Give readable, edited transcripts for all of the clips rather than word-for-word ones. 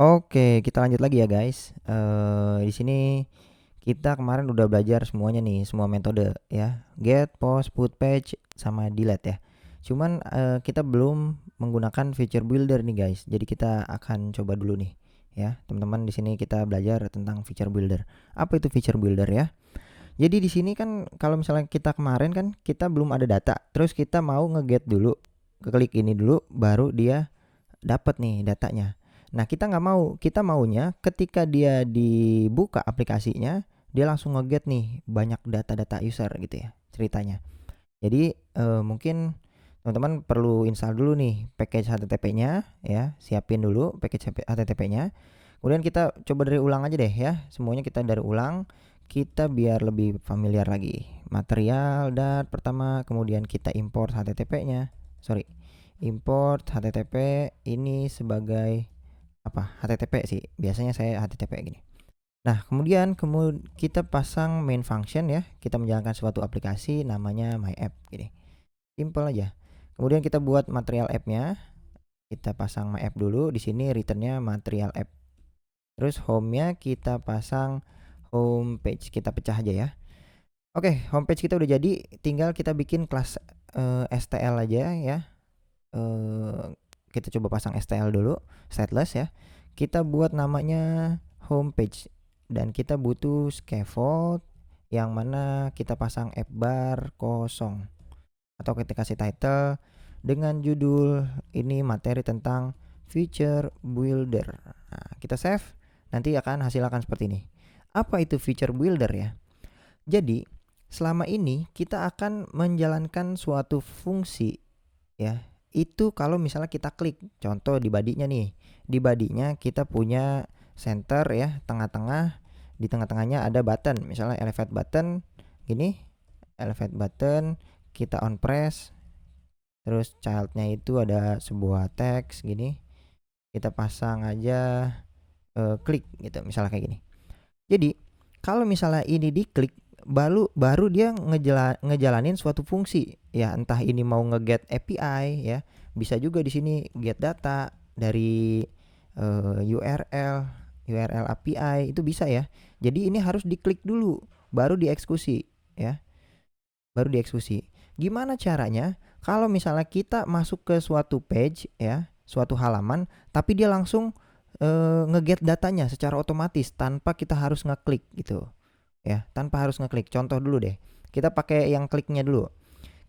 Oke, kita lanjut lagi ya guys. Di sini kita kemarin udah belajar semuanya nih, semua metode ya. Get, post, put page, sama delete ya. Cuman kita belum menggunakan feature builder nih guys. Jadi kita akan coba dulu nih ya. Teman-teman di sini kita belajar tentang feature builder. Apa itu feature builder ya? Jadi di sini kan kalau misalnya kita kemarin kan kita belum ada data. Terus kita mau nge-get dulu, klik ini dulu baru dia dapat nih datanya. Nah, kita nggak mau, kita maunya ketika dia dibuka aplikasinya, dia langsung nge-get nih banyak data-data user gitu ya ceritanya. Jadi mungkin teman-teman perlu install dulu nih package HTTP-nya ya, siapin dulu package HTTP-nya. Kemudian kita coba dari ulang aja deh ya, semuanya kita dari ulang, kita biar lebih familiar lagi. Material dan pertama, kemudian kita import HTTP-nya. Sorry, import HTTP ini sebagai apa? HTTP sih. Biasanya saya HTTP gini. Nah, kemudian kita pasang main function ya. Kita menjalankan suatu aplikasi namanya my app gini. Simple aja. Kemudian kita buat material app-nya. Kita pasang my app dulu. Di sini return-nya material app. Terus home-nya kita pasang home page. Kita pecah aja ya. Oke, home page kita udah jadi. Tinggal kita bikin kelas STL aja ya. Kita coba pasang STL dulu, stateless ya. Kita buat namanya homepage dan kita butuh scaffold yang mana kita pasang app bar kosong atau kita kasih title dengan judul ini materi tentang feature builder. Nah, kita save, nanti hasil akan seperti ini. Apa itu feature builder ya? Jadi, selama ini kita akan menjalankan suatu fungsi ya. Itu kalau misalnya kita klik, contoh di badinya nih. Di badinya kita punya center ya, tengah-tengah. Di tengah-tengahnya ada button, misalnya elevate button gini, elevate button, kita on press. Terus childnya itu ada sebuah teks gini. Kita pasang aja klik gitu, misalnya kayak gini. Jadi, kalau misalnya ini diklik baru dia ngejalanin suatu fungsi ya, entah ini mau nge-get API ya, bisa juga di sini get data dari URL API itu bisa ya. Jadi ini harus diklik dulu baru dieksekusi ya, baru dieksekusi. Gimana caranya kalau misalnya kita masuk ke suatu page ya, suatu halaman tapi dia langsung nge-get datanya secara otomatis tanpa kita harus ngeklik gitu ya, tanpa harus ngeklik. Contoh dulu deh, kita pakai yang kliknya dulu.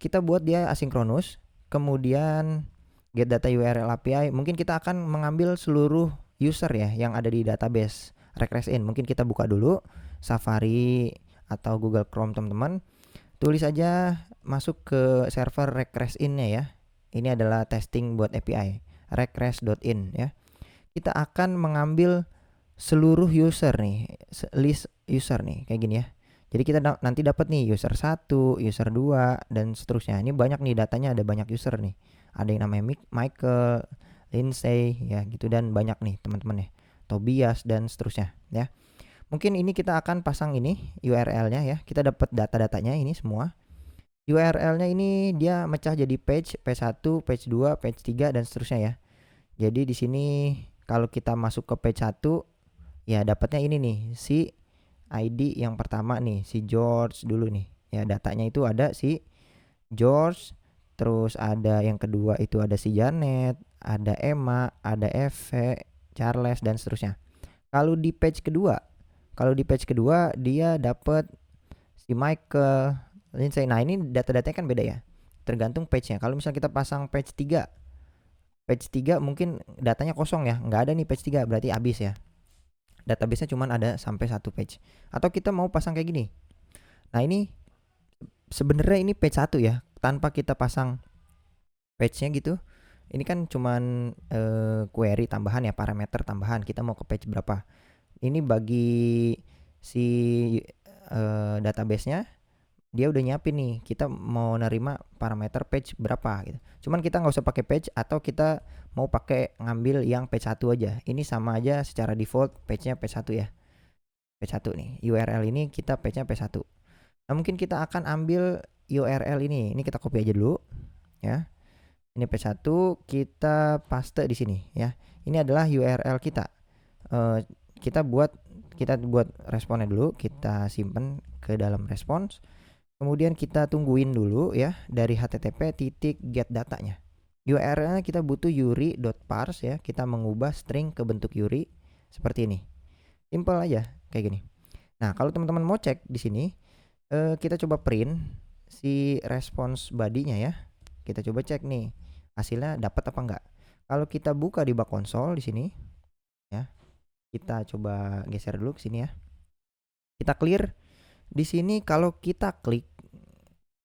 Kita buat dia asinkronus, kemudian get data URL API. Mungkin kita akan mengambil seluruh user ya yang ada di database regress in. Mungkin kita buka dulu Safari atau Google Chrome teman-teman. Tulis aja masuk ke server regress in-nya ya. Ini adalah testing buat API regress.in ya. Kita akan mengambil seluruh user nih, list user nih kayak gini ya. Jadi kita nanti dapat nih user 1, user 2 dan seterusnya. Ini banyak nih datanya, ada banyak user nih. Ada yang namanya Michael, Lindsay ya gitu, dan banyak nih teman-teman ya. Tobias dan seterusnya ya. Mungkin ini kita akan pasang ini URL-nya ya. Kita dapat data-datanya ini semua. URL-nya ini dia mecah jadi page 1, page 2, page 3 dan seterusnya ya. Jadi di sini kalau kita masuk ke page 1 ya dapatnya ini nih, si ID yang pertama nih, si George dulu nih. Ya datanya itu ada si George, terus ada yang kedua itu ada si Janet, ada Emma, ada Eve, Charles dan seterusnya. Kalau di page kedua dia dapat si Michael, Lindsay. Nah, ini data-datanya kan beda ya. Tergantung page-nya. Kalau misalnya kita pasang page 3 mungkin datanya kosong ya, nggak ada nih page 3, berarti habis ya. Database-nya cuma ada sampai 1 page. Atau kita mau pasang kayak gini. Nah, ini sebenarnya ini page 1 ya, tanpa kita pasang page-nya gitu. Ini kan cuman query tambahan ya, parameter tambahan. Kita mau ke page berapa. Ini bagi si database-nya dia udah nyiapin nih, kita mau nerima parameter page berapa gitu. Cuman kita nggak usah pakai page, atau kita mau pakai ngambil yang page 1 aja. Ini sama aja, secara default page-nya page 1 ya. Page 1 nih. URL ini kita page-nya page 1. Nah, mungkin kita akan ambil URL ini. Ini kita copy aja dulu ya. Ini page 1, kita paste di sini ya. Ini adalah URL kita. kita buat responnya dulu, kita simpen ke dalam respons. Kemudian kita tungguin dulu ya dari http titik get datanya. URL-nya kita butuh yuri.parse ya. Kita mengubah string ke bentuk yuri seperti ini. Simple aja kayak gini. Nah, kalau teman-teman mau cek di sini, kita coba print si response body-nya ya. Kita coba cek nih hasilnya dapat apa enggak. Kalau kita buka di bug console di sini ya. Kita coba geser dulu ke sini ya. Kita clear. Di sini kalau kita klik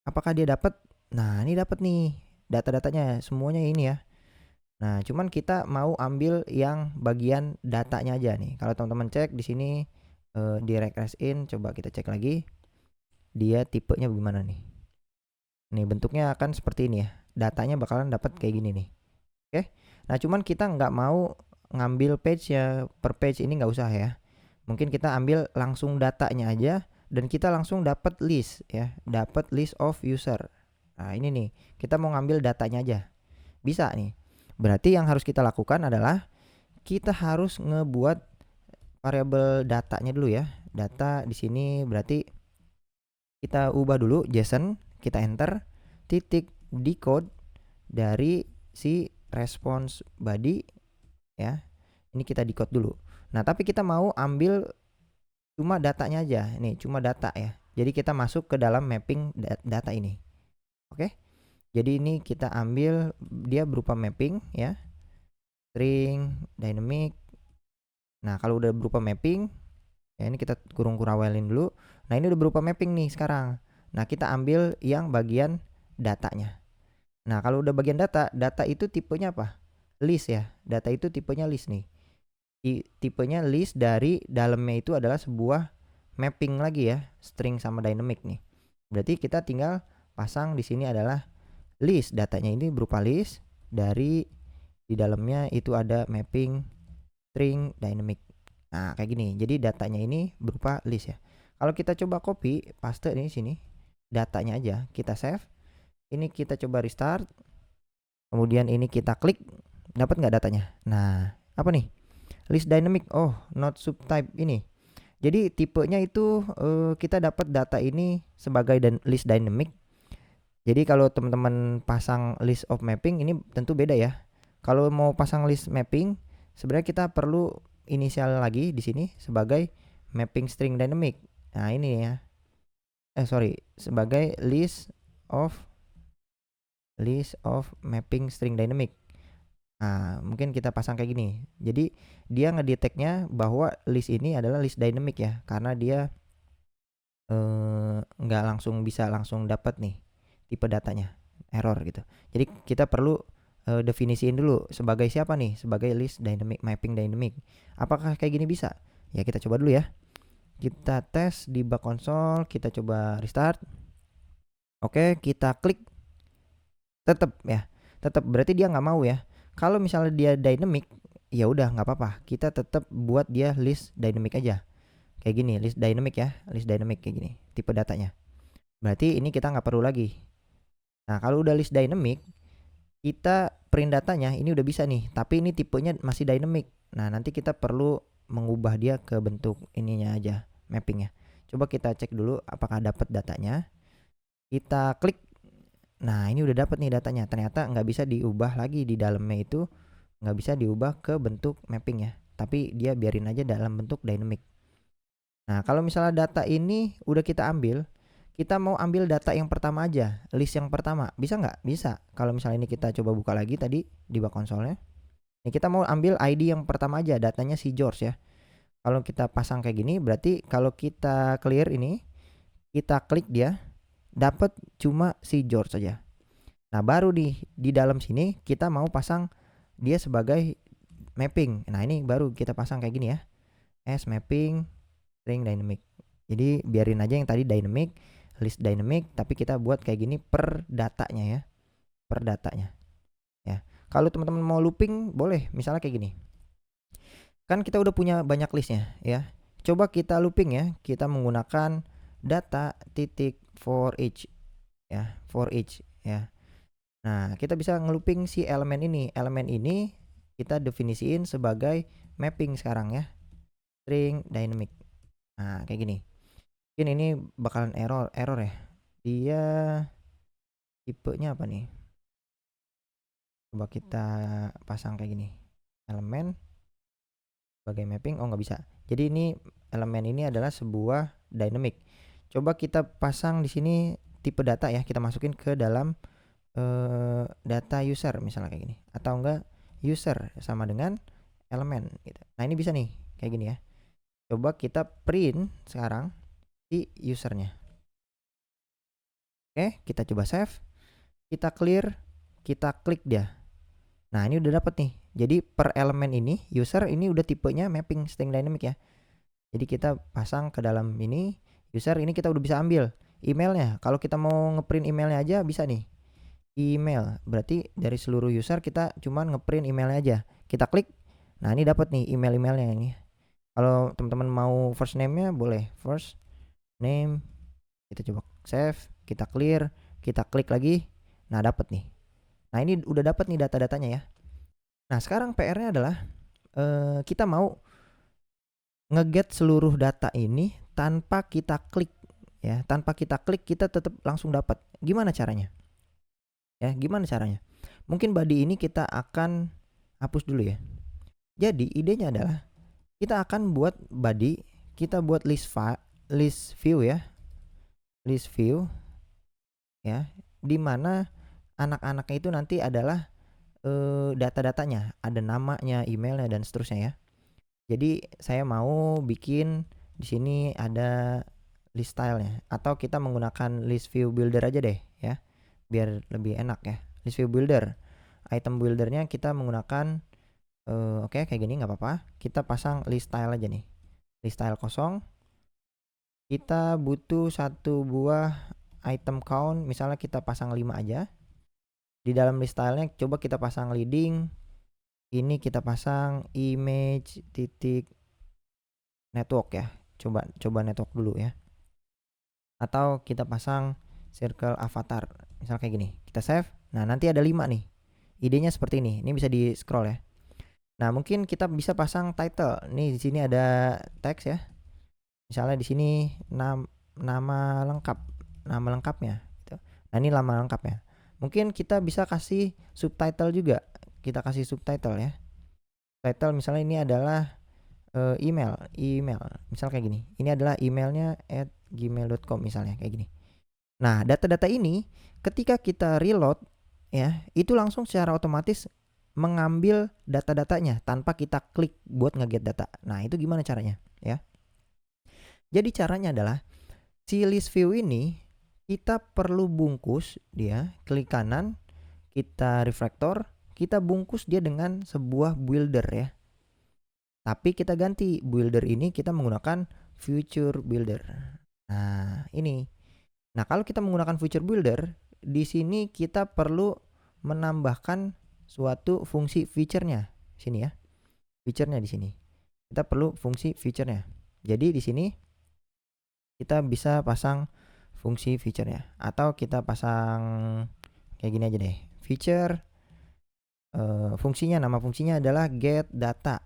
apakah dia dapat? Nah, ini dapat nih data-datanya semuanya ini ya. Nah, cuman kita mau ambil yang bagian datanya aja nih. Kalau teman-teman cek di sini di regress in, coba kita cek lagi. Dia tipenya bagaimana nih? Nih bentuknya akan seperti ini ya. Datanya bakalan dapat kayak gini nih. Oke. Nah, cuman kita nggak mau ngambil page ya, per page ini nggak usah ya. Mungkin kita ambil langsung datanya aja dan kita langsung dapat list ya, dapat list of user. Nah, ini nih, kita mau ngambil datanya aja. Bisa nih. Berarti yang harus kita lakukan adalah kita harus ngebuat variabel datanya dulu ya. Data di sini berarti kita ubah dulu JSON, kita enter titik decode dari si response body ya. Ini kita decode dulu. Nah, tapi kita mau ambil cuma datanya aja. Nih, cuma data ya. Jadi kita masuk ke dalam mapping data ini. Oke. Jadi ini kita ambil dia berupa mapping ya. String, dynamic. Nah, kalau udah berupa mapping, ya ini kita kurang-kurangin dulu. Nah, ini udah berupa mapping nih sekarang. Nah, kita ambil yang bagian datanya. Nah, kalau udah bagian data itu tipenya apa? List ya. Data itu tipenya list nih. Tipenya list dari dalamnya itu adalah sebuah mapping lagi ya, string sama dynamic nih. Berarti kita tinggal pasang di sini adalah list, datanya ini berupa list dari di dalamnya itu ada mapping string dynamic. Nah, kayak gini. Jadi datanya ini berupa list ya. Kalau kita coba copy, paste ini sini, datanya aja, kita save. Ini kita coba restart. Kemudian ini kita klik, dapat nggak datanya? Nah, apa nih? List dynamic. Oh, not subtype ini. Jadi tipenya itu kita dapat data ini sebagai list dynamic. Jadi kalau teman-teman pasang list of mapping ini tentu beda ya. Kalau mau pasang list mapping, sebenarnya kita perlu inisial lagi di sini sebagai mapping string dynamic. Nah, ini ya. Sebagai list of mapping string dynamic. Nah, mungkin kita pasang kayak gini. Jadi dia ngedeteknya bahwa list ini adalah list dynamic ya, karena dia nggak langsung bisa langsung dapat nih tipe datanya, error gitu. Jadi kita perlu definisiin dulu sebagai siapa nih, sebagai list dynamic, mapping dynamic. Apakah kayak gini bisa? Ya kita coba dulu ya. Kita tes di bug console, kita coba restart. Oke, kita klik. Tetap ya, tetap berarti dia nggak mau ya. Kalau misalnya dia dynamic, ya udah nggak apa-apa. Kita tetap buat dia list dynamic aja. Kayak gini, list dynamic ya, list dynamic kayak gini, tipe datanya. Berarti ini kita nggak perlu lagi. Nah, kalau udah list dynamic, kita print datanya ini udah bisa nih, tapi ini tipenya masih dynamic. Nah, nanti kita perlu mengubah dia ke bentuk ininya aja, mappingnya. Coba kita cek dulu apakah dapat datanya. Kita klik. Nah, ini udah dapat nih datanya. Ternyata nggak bisa diubah lagi di dalamnya itu, nggak bisa diubah ke bentuk mapping ya. Tapi dia biarin aja dalam bentuk dynamic. Nah, kalau misalnya data ini udah kita ambil, kita mau ambil data yang pertama aja, list yang pertama, bisa nggak? Bisa. Kalau misalnya ini kita coba buka lagi tadi di bug console-nya. Ini kita mau ambil ID yang pertama aja, datanya si George ya. Kalau kita pasang kayak gini, berarti kalau kita clear ini, kita klik dia, dapat cuma si George saja. Nah, baru di dalam sini kita mau pasang dia sebagai mapping. Nah, ini baru kita pasang kayak gini ya. As mapping string dynamic. Jadi biarin aja yang tadi dynamic, list dynamic, tapi kita buat kayak gini per datanya ya. Per datanya. Ya. Kalau teman-teman mau looping boleh, misalnya kayak gini. Kan kita udah punya banyak listnya ya. Coba kita looping ya. Kita menggunakan data titik for each ya, for each ya. Nah, kita bisa ngelooping si elemen ini. Elemen ini kita definisiin sebagai mapping sekarang ya. string dynamic. Nah, kayak gini. Mungkin ini bakalan error ya. Dia tipenya apa nih? Coba kita pasang kayak gini. Elemen sebagai mapping. Oh, nggak bisa. Jadi ini elemen ini adalah sebuah dynamic. Coba kita pasang di sini tipe data ya. Kita masukin ke dalam data user misalnya kayak gini. Atau enggak user sama dengan elemen gitu. Nah, ini bisa nih kayak gini ya. Coba kita print sekarang di usernya. Oke, kita coba save. Kita clear. Kita klik dia. Nah, ini udah dapet nih. Jadi per elemen ini user ini udah tipenya mapping string dynamic ya. Jadi kita pasang ke dalam ini user, ini kita udah bisa ambil emailnya. Kalau kita mau ngeprint emailnya aja bisa nih. Email berarti dari seluruh user kita cuman ngeprint emailnya aja. Kita klik. Nah, ini dapat nih emailnya ini. Kalau teman-teman mau first name-nya boleh first name. Kita coba save, kita clear, kita klik lagi. Nah, dapat nih. Nah, ini udah dapat nih data-datanya ya. Nah, sekarang PR-nya adalah kita mau ngeget seluruh data ini tanpa kita klik ya. Tanpa kita klik kita tetap langsung dapat. Gimana caranya? Ya, gimana caranya? Mungkin body ini kita akan hapus dulu ya. Jadi, idenya adalah kita akan buat body, kita buat list view ya. List view ya, dimana anak-anaknya itu nanti adalah data-datanya, ada namanya, emailnya dan seterusnya ya. Jadi saya mau bikin di sini ada list stylenya, atau kita menggunakan list view builder aja deh ya, biar lebih enak ya. List view builder, item buildernya kita menggunakan oke, kayak gini nggak apa-apa. Kita pasang list style aja nih, list style kosong. Kita butuh satu buah item count, misalnya kita pasang 5 aja. Di dalam list stylenya coba kita pasang leading, ini kita pasang image titik network ya. Coba network dulu ya. Atau kita pasang circle avatar, misal kayak gini. Kita save. Nah, nanti ada 5 nih. Idenya seperti ini. Ini bisa di scroll ya. Nah, mungkin kita bisa pasang title. Nih di sini ada teks ya. Misalnya di sini nama lengkapnya gitu. Nah, ini nama lengkapnya. Mungkin kita bisa kasih subtitle juga. Kita kasih subtitle ya. Title misalnya ini adalah email. Misal kayak gini. Ini adalah emailnya @gmail.com misalnya kayak gini. Nah, data-data ini ketika kita reload ya, itu langsung secara otomatis mengambil data-datanya tanpa kita klik buat nge-get data. Nah, itu gimana caranya ya? Jadi caranya adalah si list view ini kita perlu bungkus dia, klik kanan, kita refactor, kita bungkus dia dengan sebuah builder ya. Tapi kita ganti builder ini, kita menggunakan future builder. Nah, ini. Nah, kalau kita menggunakan future builder, di sini kita perlu menambahkan suatu fungsi feature-nya. Sini ya. Feature-nya di sini. Kita perlu fungsi feature-nya. Jadi di sini kita bisa pasang fungsi feature-nya, atau kita pasang kayak gini aja deh. Feature fungsinya, nama fungsinya adalah get data.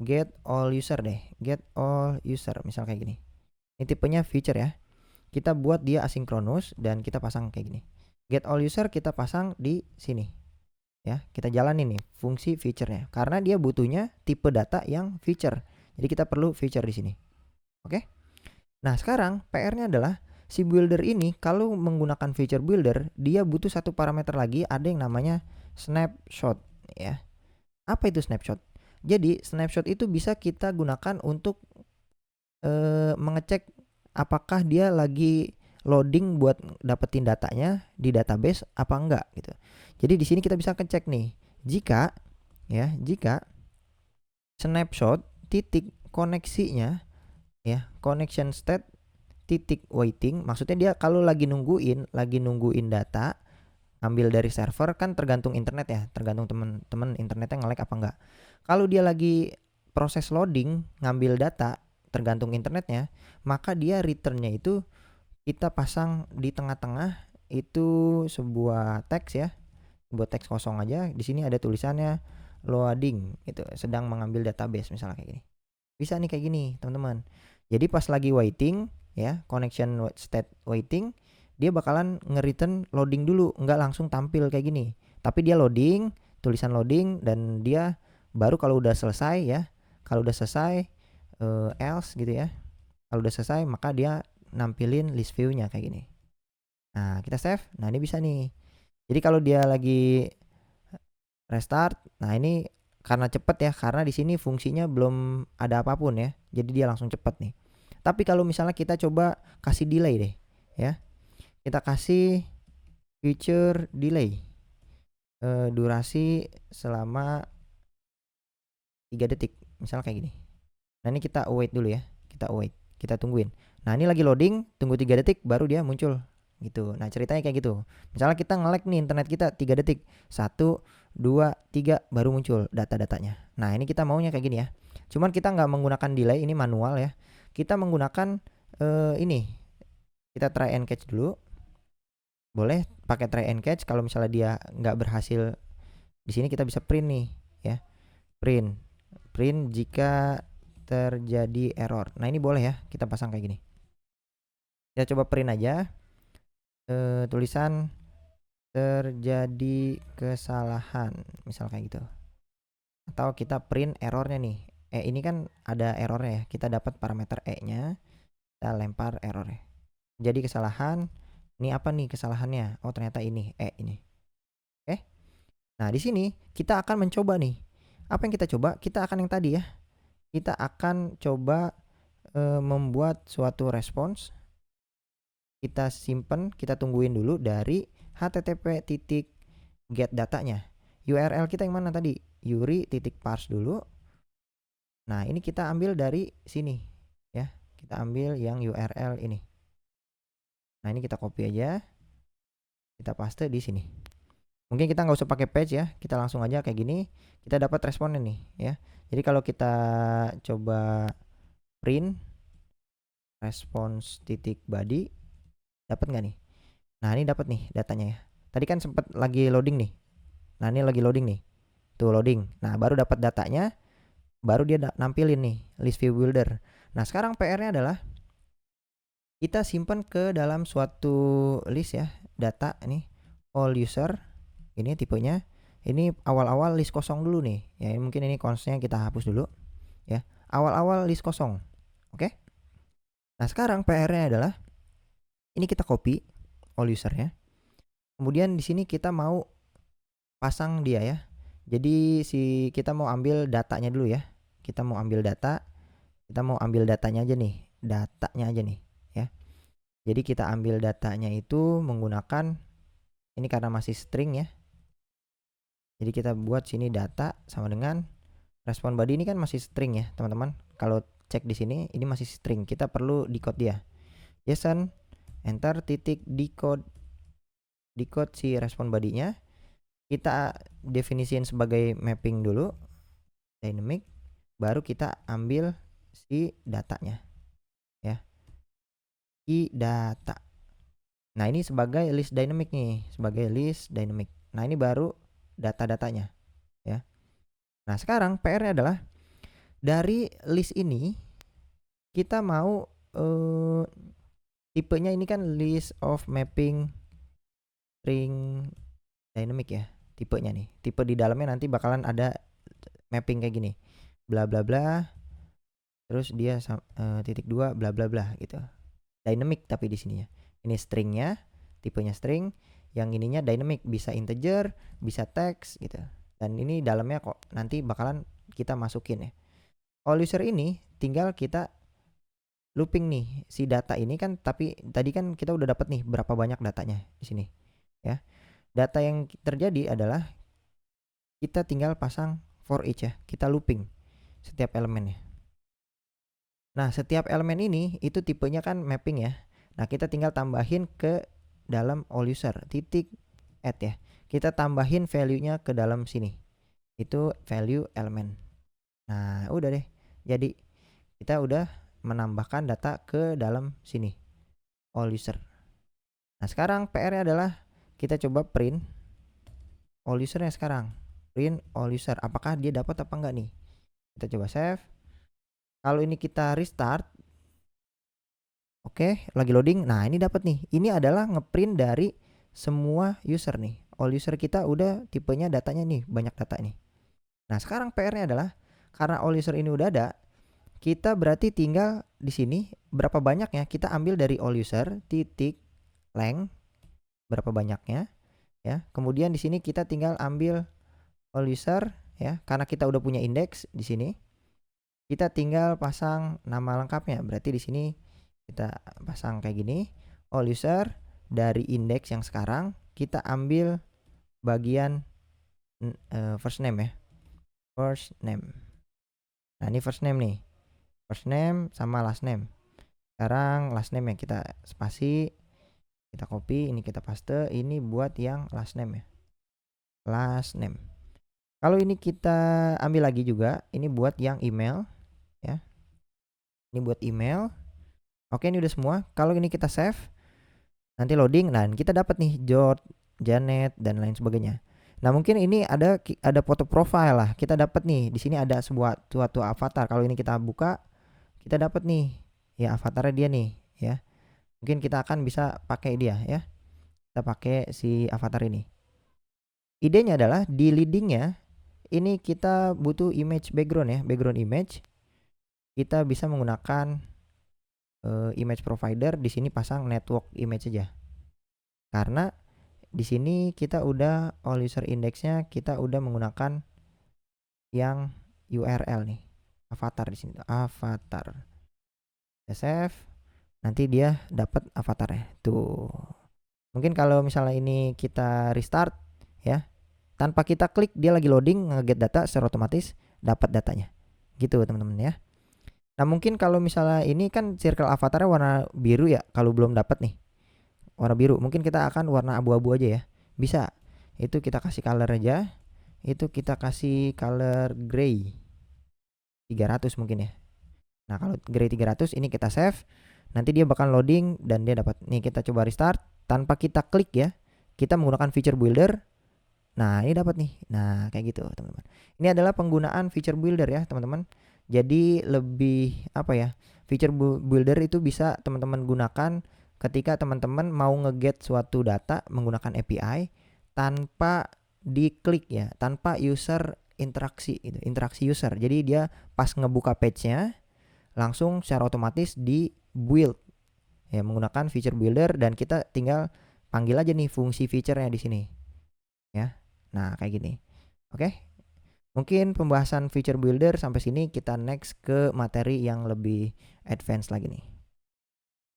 Get all user deh. Get all user misal kayak gini. Ini tipenya feature ya. Kita buat dia asinkronus dan kita pasang kayak gini. Get all user kita pasang di sini. Ya, kita jalanin nih fungsi feature-nya karena dia butuhnya tipe data yang feature. Jadi kita perlu feature di sini. Oke? Nah, sekarang PR-nya adalah si builder ini kalau menggunakan feature builder, dia butuh satu parameter lagi, ada yang namanya snapshot ya. Apa itu snapshot? Jadi, snapshot itu bisa kita gunakan untuk mengecek apakah dia lagi loading buat dapetin datanya di database apa enggak gitu. Jadi di sini kita bisa ngecek nih, jika snapshot titik koneksinya ya, connection state titik waiting, maksudnya dia kalau lagi nungguin data ambil dari server, kan tergantung internet ya, tergantung temen-temen internetnya nge-lag apa enggak. Kalau dia lagi proses loading ngambil data tergantung internetnya, maka dia returnnya itu kita pasang di tengah-tengah itu sebuah teks ya, sebuah teks kosong aja. Di sini ada tulisannya loading, itu sedang mengambil database misalnya kayak gini. Bisa nih kayak gini, teman-teman. Jadi pas lagi waiting ya, connection state waiting, dia bakalan nge-return loading dulu, nggak langsung tampil kayak gini. Tapi dia loading, tulisan loading, dan dia baru kalau udah selesai ya, kalau udah selesai else gitu ya. Kalau udah selesai maka dia nampilin list view-nya kayak gini. Nah, kita save. Nah, ini bisa nih. Jadi kalau dia lagi restart, nah ini karena cepet ya, karena di sini fungsinya belum ada apapun ya. Jadi dia langsung cepet nih. Tapi kalau misalnya kita coba kasih delay deh, ya. Kita kasih future delay. Durasi selama 3 detik. Misalnya kayak gini. Nah, ini kita wait dulu ya. Kita wait. Kita tungguin. Nah, ini lagi loading, tunggu 3 detik baru dia muncul gitu. Nah, ceritanya kayak gitu. Misalnya kita nge-lag nih internet kita 3 detik. 1 2 3 baru muncul data-datanya. Nah, ini kita maunya kayak gini ya. Cuman kita nggak menggunakan delay, ini manual ya. Kita menggunakan ini. Kita try and catch dulu. Boleh pakai try and catch. Kalau misalnya dia nggak berhasil, di sini kita bisa print nih ya. Print jika terjadi error. Nah, ini boleh ya, kita pasang kayak gini. Kita coba print aja tulisan terjadi kesalahan, misal kayak gitu. Atau kita print errornya nih. Ini kan ada errornya ya. Kita dapat parameter E-nya, kita lempar errornya. Jadi kesalahan. Ini apa nih kesalahannya? Oh, ternyata ini ini. Oke. Nah, di sini kita akan mencoba nih. Apa yang kita coba? Kita akan yang tadi ya. Kita akan coba membuat suatu respons. Kita simpen, kita tungguin dulu dari http://get datanya. URL kita yang mana tadi? yuri.parse dulu. Nah, ini kita ambil dari sini ya. Kita ambil yang URL ini. Nah, ini kita copy aja. Kita paste di sini. Mungkin kita nggak usah pakai page ya. Kita langsung aja kayak gini. Kita dapat responnya nih ya. Jadi kalau kita coba print response.body, dapat nggak nih? Nah, ini dapat nih datanya ya. Tadi kan sempat lagi loading nih. Nah, ini lagi loading nih. Tuh loading. Nah, baru dapat datanya, baru dia nampilin nih list view builder. Nah, sekarang PR-nya adalah kita simpan ke dalam suatu list ya, data nih, all user. Ini tipenya. Ini awal-awal list kosong dulu nih. Ya, mungkin ini constnya kita hapus dulu ya. Awal-awal list kosong. Oke? Nah, sekarang PR-nya adalah ini kita copy all usernya. Kemudian di sini kita mau pasang dia ya. Jadi kita mau ambil datanya dulu ya. Kita mau ambil data. Kita mau ambil datanya aja nih. Datanya aja nih ya. Jadi kita ambil datanya itu menggunakan ini karena masih string ya. Jadi kita buat sini data sama dengan respon body ini kan masih string ya, teman-teman. Kalau cek di sini ini masih string. Kita perlu decode dia. JSON enter titik decode si respon body-nya. Kita definisiin sebagai mapping dulu dynamic, baru kita ambil si datanya ya, key data. Nah, ini sebagai list dynamic nih, sebagai list dynamic. Nah, ini baru data-datanya ya. Nah, sekarang PR-nya adalah dari list ini kita mau tipenya ini kan list of mapping string dynamic ya, tipenya nih. Tipe di dalamnya nanti bakalan ada mapping kayak gini. Bla bla bla. Terus dia titik 2 bla bla bla gitu. Dynamic tapi di sini ya. Ini stringnya, tipenya string. Yang ininya dynamic, bisa integer, bisa text gitu. Dan ini dalamnya kok nanti bakalan kita masukin ya. All user ini tinggal kita looping nih si data ini kan, tapi tadi kan kita udah dapat nih berapa banyak datanya di sini ya. Data yang terjadi adalah kita tinggal pasang for each ya. Kita looping setiap elemennya. Nah, setiap elemen ini itu tipenya kan mapping ya. Nah, kita tinggal tambahin ke dalam all user titik add ya. Kita tambahin value-nya ke dalam sini. Itu value element. Nah, udah deh. Jadi kita udah menambahkan data ke dalam sini all user. Nah, sekarang PR-nya adalah kita coba print all usernya sekarang. Print all user. Apakah dia dapat apa enggak nih? Kita coba save. Kalau ini kita restart, oke, lagi loading. Nah, ini dapat nih. Ini adalah ngeprint dari semua user nih. All user kita udah tipenya datanya nih, banyak data nih. Nah, sekarang PR-nya adalah karena all user ini udah ada, kita berarti tinggal di sini berapa banyaknya kita ambil dari all user titik length berapa banyaknya ya. Kemudian di sini kita tinggal ambil all user ya, karena kita udah punya indeks di sini. Kita tinggal pasang nama lengkapnya. Berarti di sini kita pasang kayak gini, all user dari indeks yang sekarang kita ambil bagian first name ya. First name. Nah, ini first name nih. First name sama last name. Sekarang last name yang kita spasi, kita copy, ini kita paste, ini buat yang last name ya. Last name. Kalau ini kita ambil lagi juga, ini buat yang email ya. Ini buat email. Oke, ini udah semua. Kalau ini kita save, nanti loading, nah kita dapat nih George, Janet dan lain sebagainya. Nah, mungkin ini ada foto profile lah. Kita dapat nih, di sini ada suatu avatar. Kalau ini kita buka, kita dapat nih ya avatarnya dia nih ya. Mungkin kita akan bisa pakai dia ya. Kita pakai si avatar ini. Idenya adalah di leadingnya ini kita butuh image background ya, background image. Kita bisa menggunakan image provider, di sini pasang network image aja. Karena di sini kita udah all user indexnya kita udah menggunakan yang URL nih. Avatar di sini, avatar. Save. Nanti dia dapat avatarnya. Tuh. Mungkin kalau misalnya ini kita restart ya, tanpa kita klik dia lagi loading, nge-get data secara otomatis dapat datanya. Gitu teman-teman ya. Nah, mungkin kalau misalnya ini kan circle avatarnya warna biru ya, kalau belum dapat nih warna biru, mungkin kita akan warna abu-abu aja ya. Bisa. Itu kita kasih color aja. Itu kita kasih color gray 300 mungkin ya. Nah, kalau gray 300 ini kita save. Nanti dia bakal loading dan dia dapat. Nih kita coba restart tanpa kita klik ya. Kita menggunakan feature builder. Nah, ini dapat nih. Nah, kayak gitu, teman-teman. Ini adalah penggunaan feature builder ya, teman-teman. Jadi lebih apa ya? Feature builder itu bisa teman-teman gunakan ketika teman-teman mau nge-get suatu data menggunakan API tanpa diklik ya, tanpa user interaksi gitu, interaksi user. Jadi dia pas ngebuka page-nya langsung secara otomatis di build ya menggunakan feature builder dan kita tinggal panggil aja nih fungsi feature-nya di sini. Ya. Nah, kayak gini. Oke. Mungkin pembahasan feature builder sampai sini, kita next ke materi yang lebih advance lagi nih.